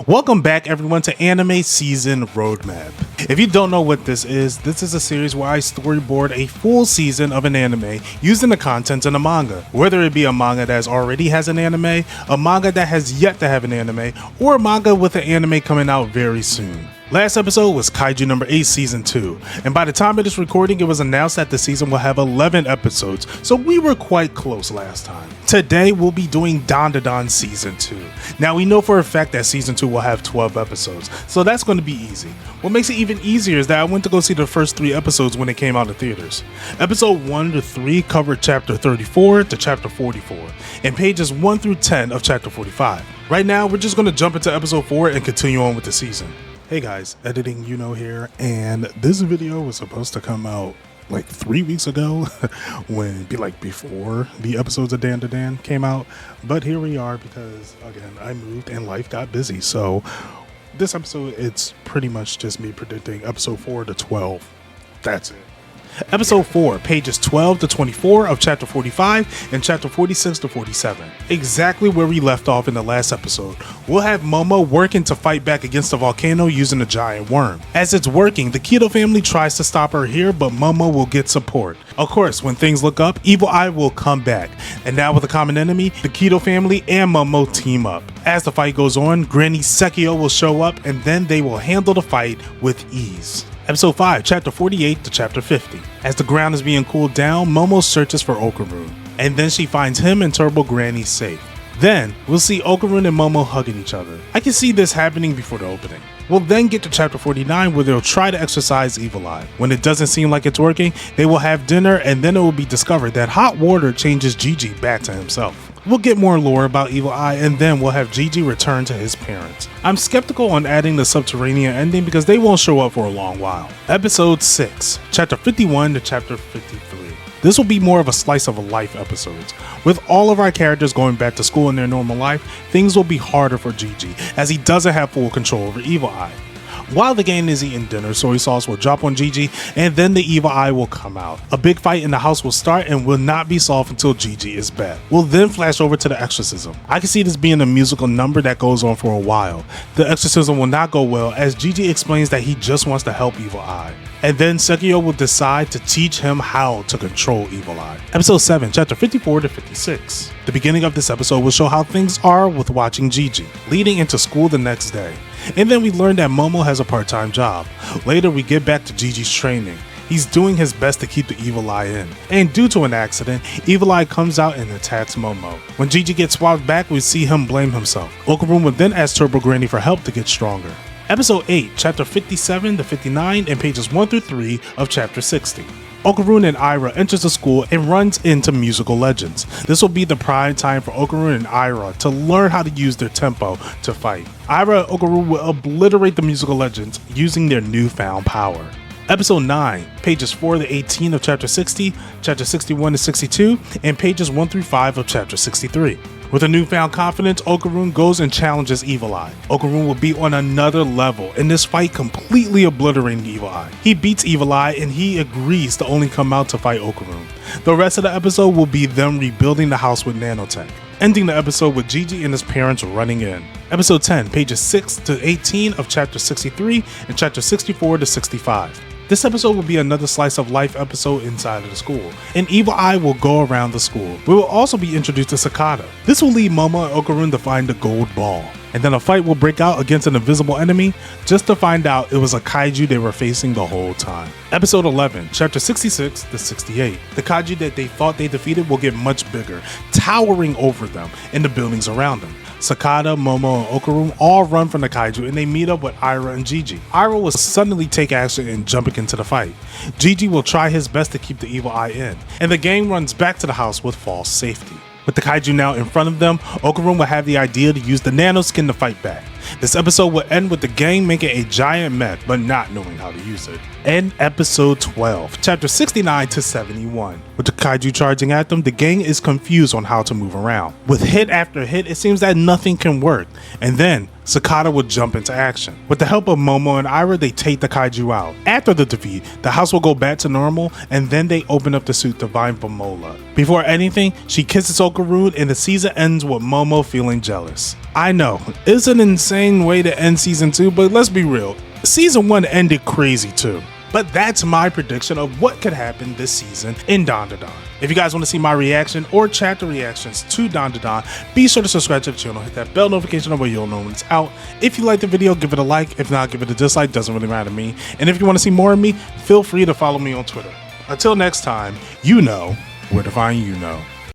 Welcome back everyone to Anime Season Roadmap. If you don't know what this is a series where I storyboard a full season of an anime using the contents in a manga. Whether it be a manga that already has an anime, a manga that has yet to have an anime, or a manga with an anime coming out very soon. Last episode was Kaiju number 8 season 2, and by the time of this recording it was announced that the season will have 11 episodes, so we were quite close last time. Today we'll be doing Dandadan season 2. Now we know for a fact that season 2 will have 12 episodes, so that's going to be easy. What makes it even easier is that I went to go see the first 3 episodes when they came out in theaters. Episode 1 to 3 covered chapter 34 to chapter 44, and pages 1 through 10 of chapter 45. Right now we're just going to jump into episode 4 and continue on with the season. Hey guys, editing here, and this video was supposed to come out like 3 weeks ago when before the episodes of Dandadan came out, but here we are because again I moved and life got busy. So this episode, it's pretty much just me predicting episode 4 to 12. That's it. Episode 4, pages 12 to 24 of chapter 45 and chapter 46 to 47. Exactly where we left off in the last episode. We'll have Momo working to fight back against the volcano using a giant worm. As it's working, the Kido family tries to stop her here, but Momo will get support. Of course, when things look up, Evil Eye will come back. And now with a common enemy, the Kido family and Momo team up. As the fight goes on, Granny Sekio will show up, and then they will handle the fight with ease. Episode 5, chapter 48 to chapter 50. As the ground is being cooled down, Momo searches for Okarun, and then she finds him and Turbo Granny safe. Then, we'll see Okarun and Momo hugging each other. I can see this happening before the opening. We'll then get to chapter 49 where they'll try to exorcise Evil Eye. When it doesn't seem like it's working, they will have dinner, and then it will be discovered that hot water changes Gigi back to himself. We'll get more lore about Evil Eye, and then we'll have Gigi return to his parents. I'm skeptical on adding the subterranean ending because they won't show up for a long while. Episode 6, chapter 51 to chapter 53. This will be more of a slice of life episodes. With all of our characters going back to school in their normal life, things will be harder for Gigi, as he doesn't have full control over Evil Eye. While the gang is eating dinner, soy sauce will drop on Gigi, and then the Evil Eye will come out. A big fight in the house will start and will not be solved until Gigi is back. We'll then flash over to the exorcism. I can see this being a musical number that goes on for a while. The exorcism will not go well, as Gigi explains that he just wants to help Evil Eye. And then Sekio will decide to teach him how to control Evil Eye. Episode 7, chapter 54 to 56. The beginning of this episode will show how things are with watching Gigi, leading into school the next day. And then we learn that Momo has a part-time job. Later we get back to Gigi's training. He's doing his best to keep the Evil Eye in. And due to an accident, Evil Eye comes out and attacks Momo. When Gigi gets swapped back, we see him blame himself. Okarun would then ask Turbo Granny for help to get stronger. Episode 8, chapter 57 to 59 and pages 1 through 3 of chapter 60. Okarun and Ira enters the school and runs into musical legends. This will be the prime time for Okarun and Ira to learn how to use their tempo to fight. Ira and Okarun will obliterate the musical legends using their newfound power. Episode 9, pages 4 to 18 of chapter 60, chapter 61 to 62, and pages 1 through 5 of chapter 63. With a newfound confidence, Okarun goes and challenges Evil Eye. Okarun will be on another level in this fight, completely obliterating Evil Eye. He beats Evil Eye and he agrees to only come out to fight Okarun. The rest of the episode will be them rebuilding the house with nanotech, ending the episode with Gigi and his parents running in. Episode 10, pages 6 to 18 of chapter 63 and chapter 64 to 65. This episode will be another slice of life episode inside of the school, and Evil Eye will go around the school. We will also be introduced to Sakata. This will lead Momo and Okarun to find the gold ball, and then a fight will break out against an invisible enemy, just to find out it was a kaiju they were facing the whole time. Episode 11, chapter 66 to 68. The kaiju that they thought they defeated will get much bigger, towering over them and the buildings around them. Sakata, Momo, and Okarun all run from the kaiju and they meet up with Ira and Gigi. Ira will suddenly take action and jumping into the fight. Gigi will try his best to keep the Evil Eye in, and the gang runs back to the house with false safety. With the kaiju now in front of them, Okarun will have the idea to use the nanoskin to fight back. This episode will end with the gang making a giant mech but not knowing how to use it. And episode 12, chapter 69 to 71. With the kaiju charging at them, the gang is confused on how to move around. With hit after hit, it seems that nothing can work. And then Sakata would jump into action. With the help of Momo and Ira, they take the kaiju out. After the defeat, the house will go back to normal, and then they open up the suit to find Momola. Before anything, she kisses Okaroon, and the season ends with Momo feeling jealous. I know, it's an insane way to end season 2, but let's be real, season 1 ended crazy too. But that's my prediction of what could happen this season in Dandadan. If you guys want to see my reaction or chapter reactions to Dandadan, be sure to subscribe to the channel, hit that bell notification over, you'll know when it's out. If you like the video, give it a like. If not, give it a dislike, doesn't really matter to me. And if you want to see more of me, feel free to follow me on Twitter. Until next time, you know where to find you know.